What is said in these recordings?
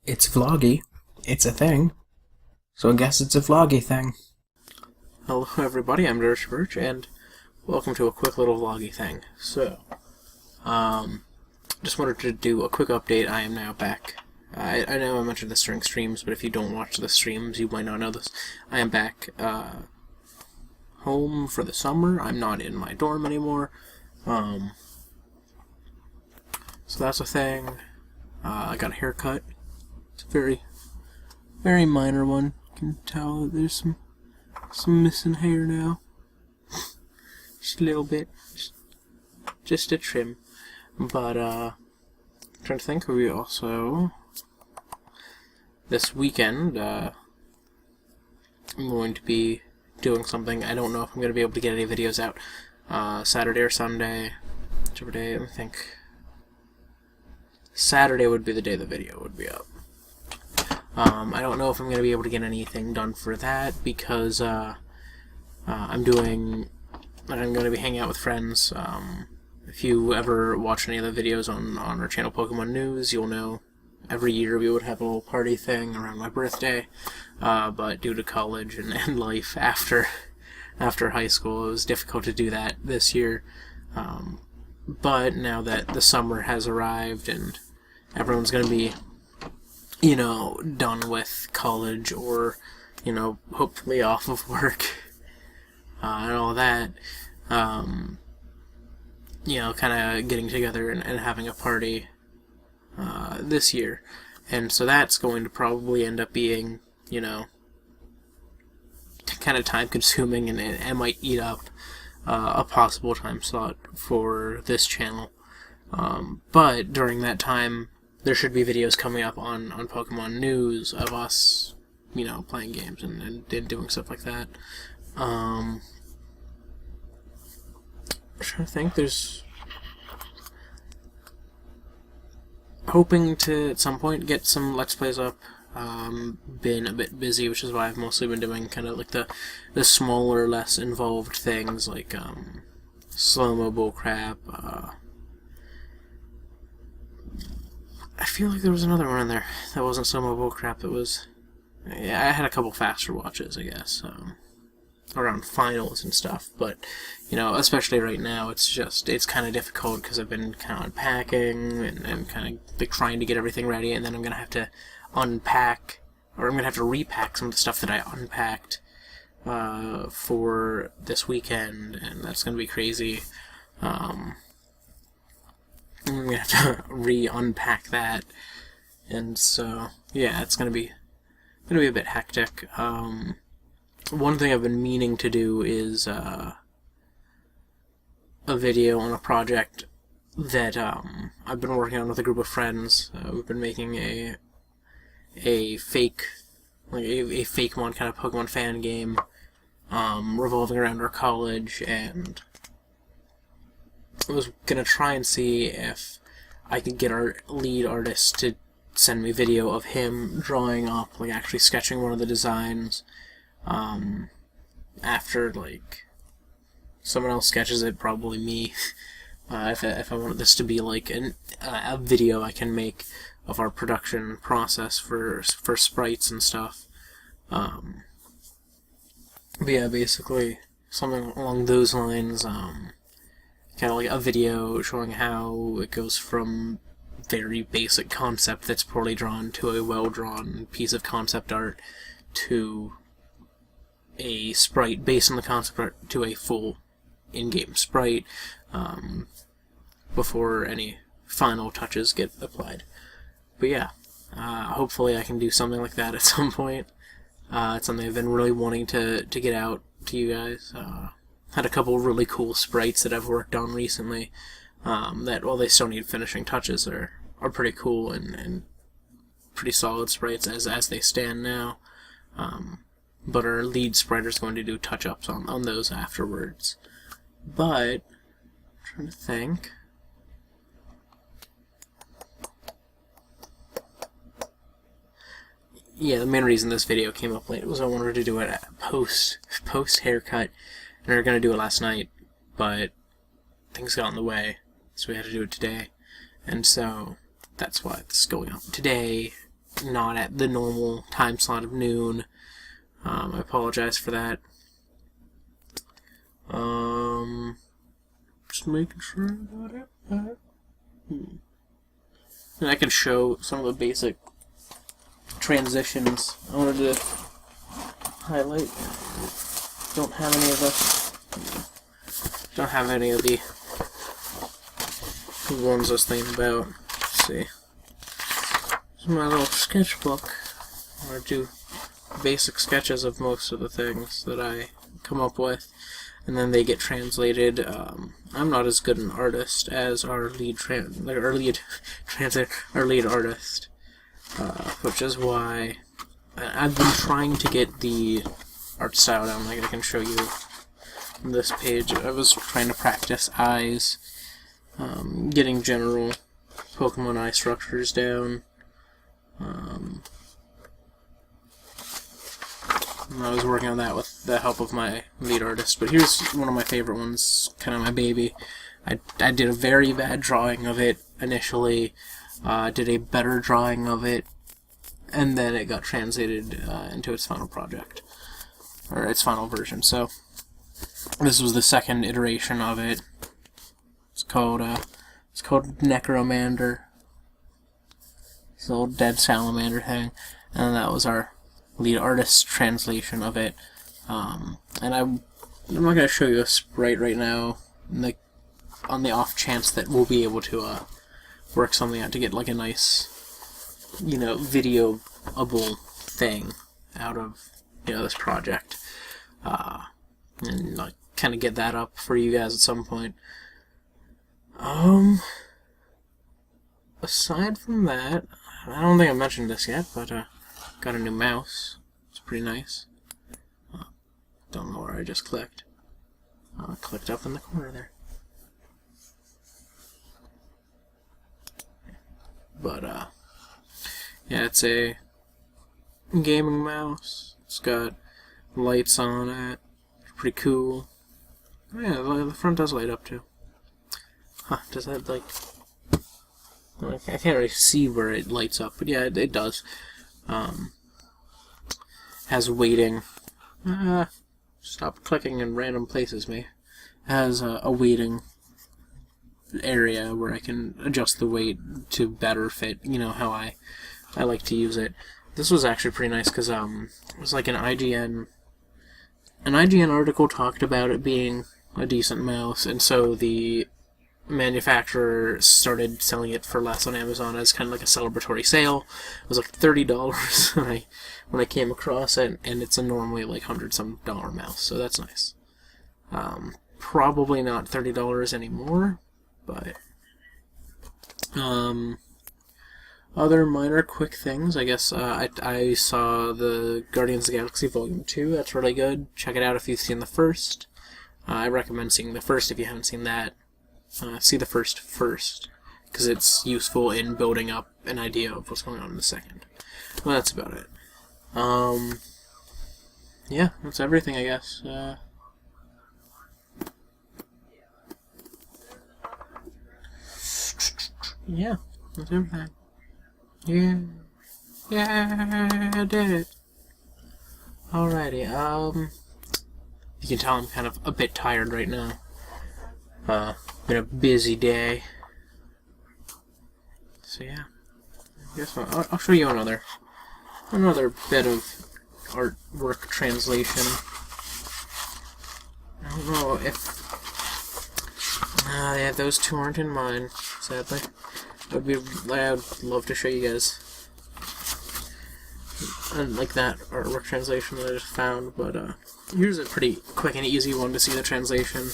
It's vloggy. It's a thing. So I guess it's a vloggy thing. Hello everybody, I'm DurchBurch, and welcome to a quick little vloggy thing. So, just wanted to do a quick update. I am now back. I know I mentioned this during streams, but if you don't watch the streams, you might not know this. I am back, home for the summer. I'm not in my dorm anymore. So that's a thing. I got a haircut. It's a very, very minor one. You can tell there's some missing hair now. Just a little bit. Just a trim. But, I'm trying to think, we also, this weekend, I'm going to be doing something. I don't know if I'm going to be able to get any videos out, Saturday or Sunday, whichever day. Let me think. Saturday would be the day the video would be up. I don't know if I'm going to be able to get anything done for that because I'm going to be hanging out with friends. If you ever watch any of the videos on our channel Pokemon News, you'll know every year we would have a little party thing around my birthday, but due to college and life after high school, it was difficult to do that this year. But now that the summer has arrived and everyone's going to be, you know, done with college or, you know, hopefully off of work and all that, you know, kind of getting together and having a party this year. And so that's going to probably end up being, you know, kind of time-consuming, and it might eat up a possible time slot for this channel. But during that time, there should be videos coming up on Pokemon News of us, you know, playing games and doing stuff like that. I'm trying to think, there's hoping to, at some point, get some Let's Plays up. Been a bit busy, which is why I've mostly been doing kind of like the smaller, less involved things, like, slow-mo bullcrap. I feel like there was another one in there that wasn't slow-mo bullcrap. It was, yeah, I had a couple faster watches, I guess, around finals and stuff, but, you know, especially right now, it's kind of difficult because I've been kind of unpacking and kind of like trying to get everything ready, and then I'm going to have to unpack, or I'm going to have to repack some of the stuff that I unpacked for this weekend, and that's going to be crazy. I'm going to have to re-unpack that, and so, yeah, it's going to be a bit hectic. One thing I've been meaning to do is a video on a project that I've been working on with a group of friends. We've been making a fake, like a Fakemon kind of Pokemon fan game revolving around our college, and I was going to try and see if I could get our lead artist to send me video of him drawing up, like actually sketching one of the designs, after, like, someone else sketches it, probably me, if I wanted this to be, like, a video I can make of our production process for sprites and stuff. But yeah, basically, something along those lines, kind of like a video showing how it goes from very basic concept that's poorly drawn to a well-drawn piece of concept art to a sprite based on the concept art to a full in-game sprite before any final touches get applied. But yeah, hopefully I can do something like that at some point. It's something I've been really wanting to get out to you guys. Had a couple really cool sprites that I've worked on recently that, while they still need finishing touches, are pretty cool and pretty solid sprites as they stand now. But our lead sprite is going to do touch-ups on those afterwards. But, I'm trying to think. Yeah, the main reason this video came up late was I wanted to do it post haircut, and we were going to do it last night, but things got in the way, so we had to do it today. And so that's why it's going up today, not at the normal time slot of noon. I apologize for that. Just making sure I got it. And I can show some of the basic transitions I wanted to highlight. Don't have any of the ones I was thinking about. Let's see. This is my little sketchbook where I do basic sketches of most of the things that I come up with, and then they get translated. I'm not as good an artist as our lead artist, which is why I've been trying to get the art style down. Like I can show you on this page. I was trying to practice eyes, getting general Pokemon eye structures down. I was working on that with the help of my lead artist, but here's one of my favorite ones, kind of my baby. I did a very bad drawing of it initially, did a better drawing of it, and then it got translated into its final project, or its final version. So this was the second iteration of it. It's called Necromander. This old dead salamander thing, and that was our lead artist's translation of it. And I'm not going to show you a sprite right now, on the off chance that we'll be able to work something out to get like a nice, videoable thing out of this project, and like kind of get that up for you guys at some point. Aside from that, I don't think I mentioned this yet, but got a new mouse. It's pretty nice. Don't know where I just clicked. Clicked up in the corner there. But yeah, it's a gaming mouse. It's got lights on it. It's pretty cool. Oh, yeah, the front does light up too. Huh, does that like... I can't really see where it lights up, but yeah, it does. Has weighting. Stop clicking in random places, me. Has a weighting area where I can adjust the weight to better fit, how I like to use it. This was actually pretty nice because it was like an IGN article talked about it being a decent mouse, and so the manufacturer started selling it for less on Amazon as kind of like a celebratory sale. It was like $30 when I came across it, and it's a normally like $100-some mouse, so that's nice. Probably not $30 anymore, but other minor quick things, I guess. I saw the Guardians of the Galaxy Volume 2. That's really good. Check it out if you've seen the first. I recommend seeing the first if you haven't seen that. See the first, because it's useful in building up an idea of what's going on in the second. Well, that's about it. Yeah, that's everything, I guess. Yeah, that's everything. Yeah, I did it. Alrighty, you can tell I'm kind of a bit tired right now. Been a busy day. So yeah, I guess I'll show you another bit of artwork translation. I don't know if yeah, those two aren't in mine, sadly. I'd love to show you guys like that artwork translation that I just found, but here's a pretty quick and easy one to see the translation.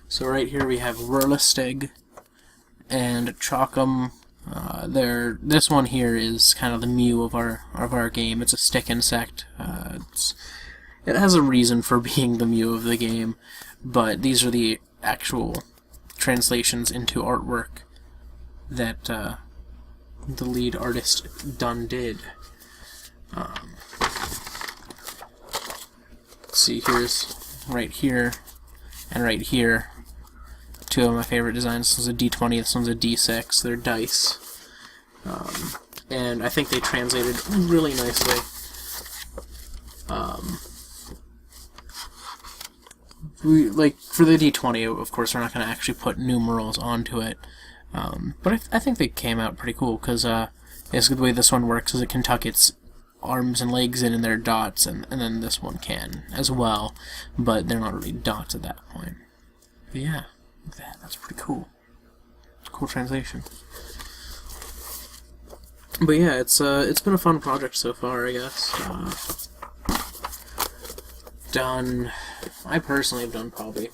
So right here we have Whirlistig and Chalkum. This one here is kind of the Mew of our game. It's a stick insect. It has a reason for being the Mew of the game, but these are the actual translations into artwork that the lead artist did. Let's see, here's right here and right here. Two of my favorite designs. This one's a D20, this one's a D6. They're dice. and I think they translated really nicely. Like, for the D20, of course, we're not going to actually put numerals onto it, but I think they came out pretty cool, because basically the way this one works is it can tuck its arms and legs in their dots, and then this one can as well, but they're not really dots at that point. But yeah, that's pretty cool. It's a cool translation. But yeah, it's been a fun project so far, I guess. I personally have done probably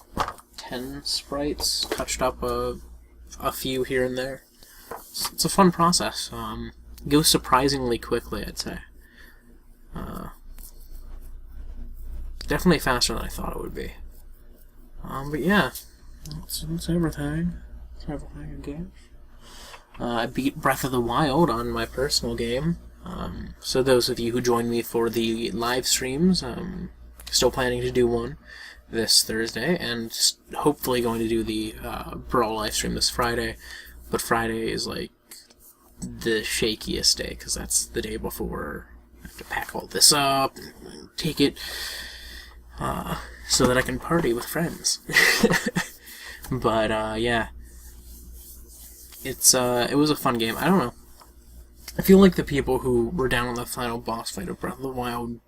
10 sprites, touched up a few here and there. It's a fun process. It goes surprisingly quickly, I'd say. Definitely faster than I thought it would be. But yeah, that's everything. That's everything, I guess. I beat Breath of the Wild on my personal game. So those of you who joined me for the live streams, still planning to do one this Thursday, and hopefully going to do the Brawl live stream this Friday. But Friday is like the shakiest day, because that's the day before I have to pack all this up and take it so that I can party with friends. But yeah, it was a fun game. I don't know. I feel like the people who were down on the final boss fight of Breath of the Wild,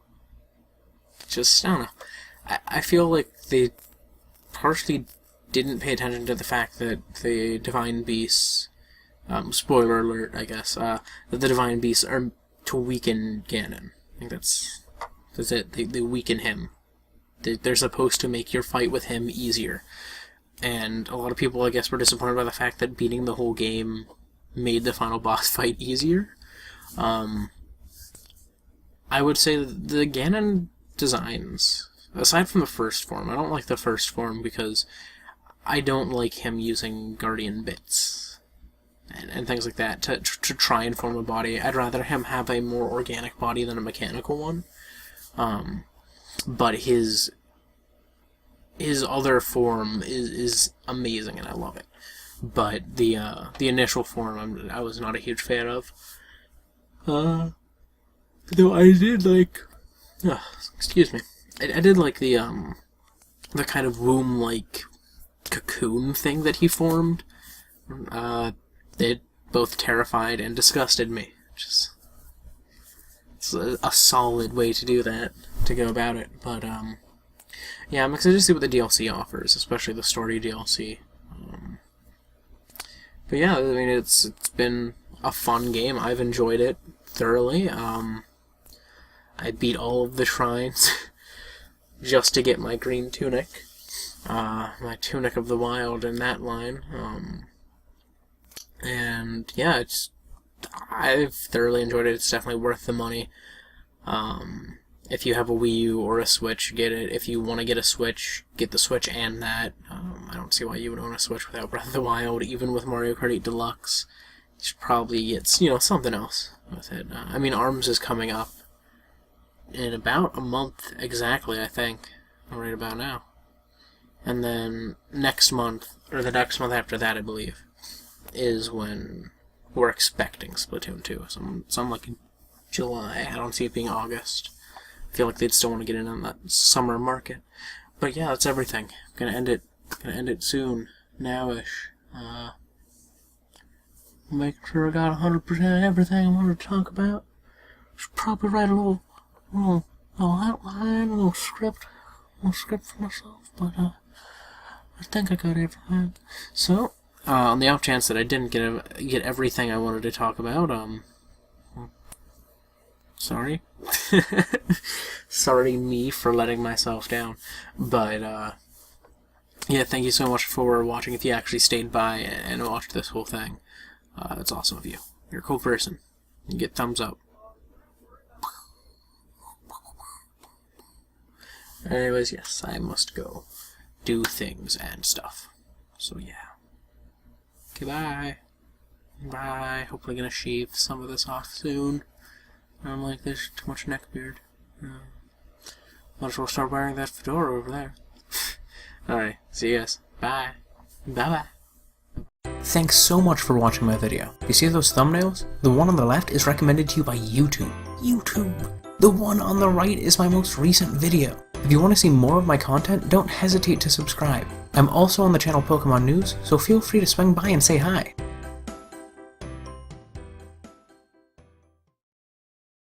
just, I don't know. I feel like they partially didn't pay attention to the fact that the Divine Beasts, spoiler alert, I guess, that the Divine Beasts are to weaken Ganon. I think that's it. They weaken him. They're supposed to make your fight with him easier. And a lot of people, I guess, were disappointed by the fact that beating the whole game made the final boss fight easier. I would say the Ganon designs, aside from the first form, I don't like the first form because I don't like him using Guardian Bits and things like that to try and form a body. I'd rather him have a more organic body than a mechanical one. But his other form is amazing, and I love it. But the initial form, I was not a huge fan of. Though I did like, excuse me, I did like the kind of womb-like cocoon thing that he formed. It both terrified and disgusted me. It's a solid way to do that, to go about it. But yeah, I'm excited to see what the DLC offers, especially the story DLC. But yeah, I mean, it's been a fun game. I've enjoyed it thoroughly. I beat all of the shrines just to get my green tunic, my Tunic of the Wild in that line. And yeah, I've thoroughly enjoyed it. It's definitely worth the money. If you have a Wii U or a Switch, get it. If you want to get a Switch, get the Switch and that. I don't see why you would own a Switch without Breath of the Wild. Even with Mario Kart 8 Deluxe, you should probably get, something else with it. I mean, ARMS is coming up in about a month exactly, I think, right about now. And then next month, or the next month after that, I believe, is when we're expecting Splatoon 2. Some like in July. I don't see it being August. I feel like they'd still want to get in on that summer market. But yeah, that's everything. Gonna end it soon, nowish. Make sure I got 100% everything I wanted to talk about. Should probably write a little outline, a little script for myself. But I think I got everything. So, on the off chance that I didn't get everything I wanted to talk about, sorry. Sorry me for letting myself down. But, yeah, thank you so much for watching. If you actually stayed by and watched this whole thing, that's awesome of you. You're a cool person. You get thumbs up. Anyways, yes, I must go do things and stuff. So, yeah. Okay, bye. Bye. Hopefully gonna shave some of this off soon. I'm like, there's too much neck beard. Might as well start wearing that fedora over there. Alright, see you guys. Bye. Bye-bye. Thanks so much for watching my video. You see those thumbnails? The one on the left is recommended to you by YouTube. The one on the right is my most recent video. If you want to see more of my content, don't hesitate to subscribe. I'm also on the channel Pokemon News, so feel free to swing by and say hi.